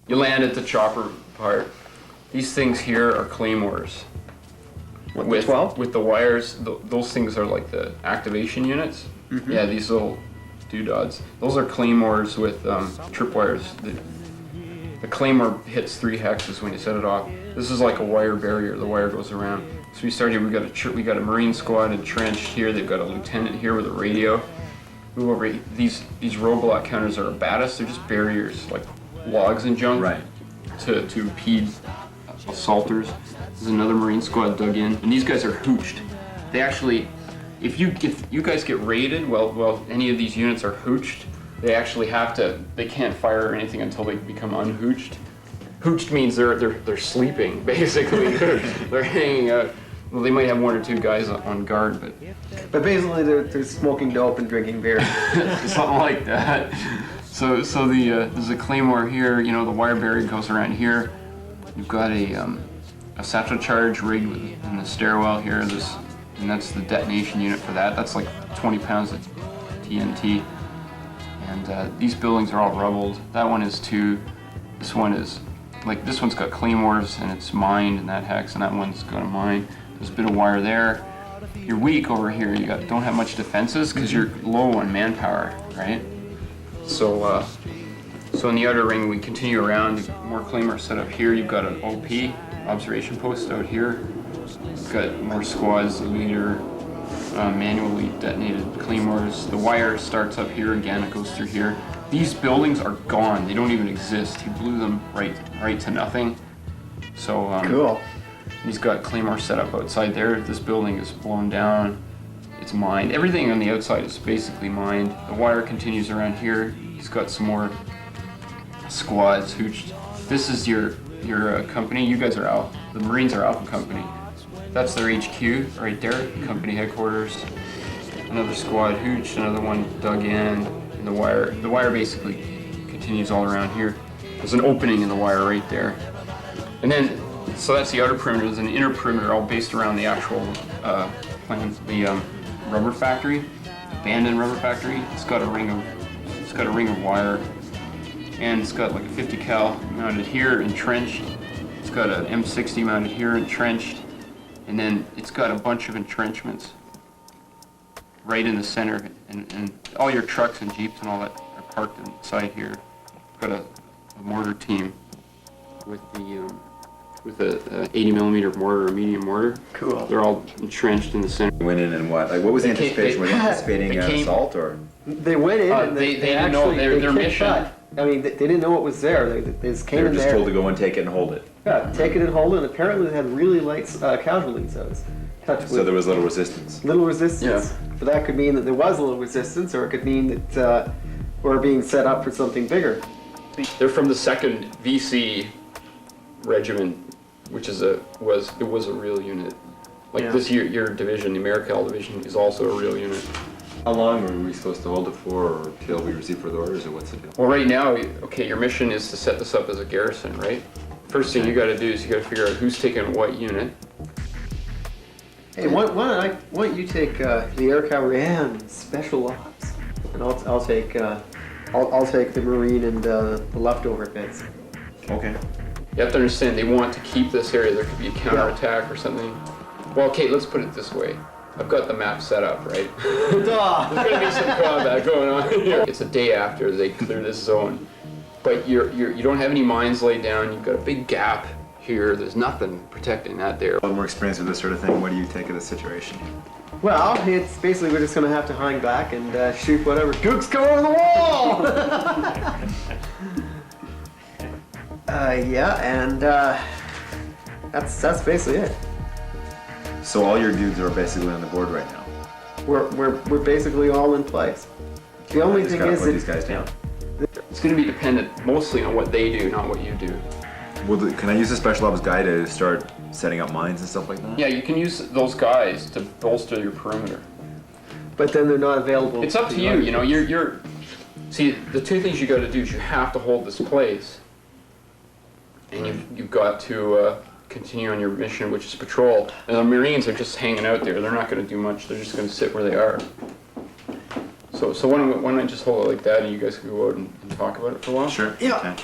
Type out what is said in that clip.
You land at the chopper part. These things here are claymores. What, with, the 12? with the wires, those things are like the activation units. Mm-hmm. Yeah, these little doodads. Those are claymores with tripwires. The claymore hits 3 hexes when you set it off. This is like a wire barrier. The wire goes around. So we start here. We got a Marine squad entrenched here. They've got a lieutenant here with a radio. Move over. These robot counters are abatis. They're just barriers, like logs and junk, right, to impede assaulters. There's another Marine squad dug in, and these guys are hooched. They actually, if you guys get raided, well, any of these units are hooched. They actually have to. They can't fire or anything until they become unhooched. Hooched means they're sleeping basically. They're hanging out. Well, they might have 1 or 2 guys on guard, but basically they're smoking dope and drinking beer. something like that. So there's a claymore here. You know, the wire barrier goes around here. You've got a satchel charge rigged in the stairwell here. And that's the detonation unit for that. That's like 20 pounds of TNT. And these buildings are all rubbled. That one is too. This one is, like, this one's got claymores and it's mined in that hex, and that one's got a mine. There's a bit of wire there. You're weak over here. You don't have much defenses because you're low on manpower, right? So in the outer ring, we continue around. More claymores set up here. You've got an OP observation post out here. You've got more squads, the leader, manually detonated claymores. The wire starts up here again. It goes through here. These buildings are gone. They don't even exist. He blew them right to nothing. So cool. He's got claymore set up outside there. This building is blown down. It's mined. Everything on the outside is basically mined. The wire continues around here. He's got some more squads hooched. This is your company. You guys are Alpha. The Marines are Alpha Company. That's their HQ right there, company headquarters. Another squad hooched, another one dug in, and the wire basically continues all around here. There's an opening in the wire right there. And then, so that's the outer perimeter. There's an inner perimeter all based around the actual rubber factory, abandoned rubber factory. It's got a ring of wire, and it's got like a 50 cal mounted here, entrenched. It's got an M60 mounted here, entrenched, and then it's got a bunch of entrenchments right in the center, and all your trucks and jeeps and all that are parked inside here. Got a mortar team with a 80 millimeter mortar, a medium mortar. Cool. They're all entrenched in the center. Went in and what? Like, what was the anticipation? Were they anticipating an assault, or? They went in and they didn't know their mission. I mean, they didn't know what was there. They just came in there. They were just told to go and take it and hold it. Yeah, take it and hold it. And apparently they had really light casualties. So there was little resistance. Little resistance. Yeah. But that could mean that there was a little resistance, or it could mean that we're being set up for something bigger. They're from the 2nd VC Regiment, which was a real unit. Like this year, your division, the Americal division, is also a real unit. How long were we supposed to hold it for, or till we receive further orders, or what's the deal? Well, right now, okay, your mission is to set this up as a garrison, right? First thing you got to do is you got to figure out who's taking what unit. Hey, why don't you take the air cavalry and special ops, and I'll take the Marine and the leftover bits. Okay. You have to understand, they want to keep this area. There could be a counterattack or something. Well, okay, let's put it this way. I've got the map set up, right? There's going to be some combat going on here. It's a day after they clear this zone. But you don't have any mines laid down. You've got a big gap here. There's nothing protecting that there. A lot more experience with this sort of thing. What do you take of this situation? Well, it's basically we're just going to have to hang back and shoot whatever gooks come over the wall! Yeah, and that's basically it. So all your dudes are basically on the board right now. We're basically all in place. The only thing is put these guys down. It's going to be dependent mostly on what they do, not what you do. Well, can I use the special ops guy to start setting up mines and stuff like that? Yeah, you can use those guys to bolster your perimeter. But then they're not available. It's up to you. You know, you're. See, the two things you got to do is you have to hold this place, and you've got to continue on your mission, which is patrol. And the Marines are just hanging out there. They're not going to do much. They're just going to sit where they are. So why don't I just hold it like that, and you guys can go out and talk about it for a while? Sure. Yeah. Okay.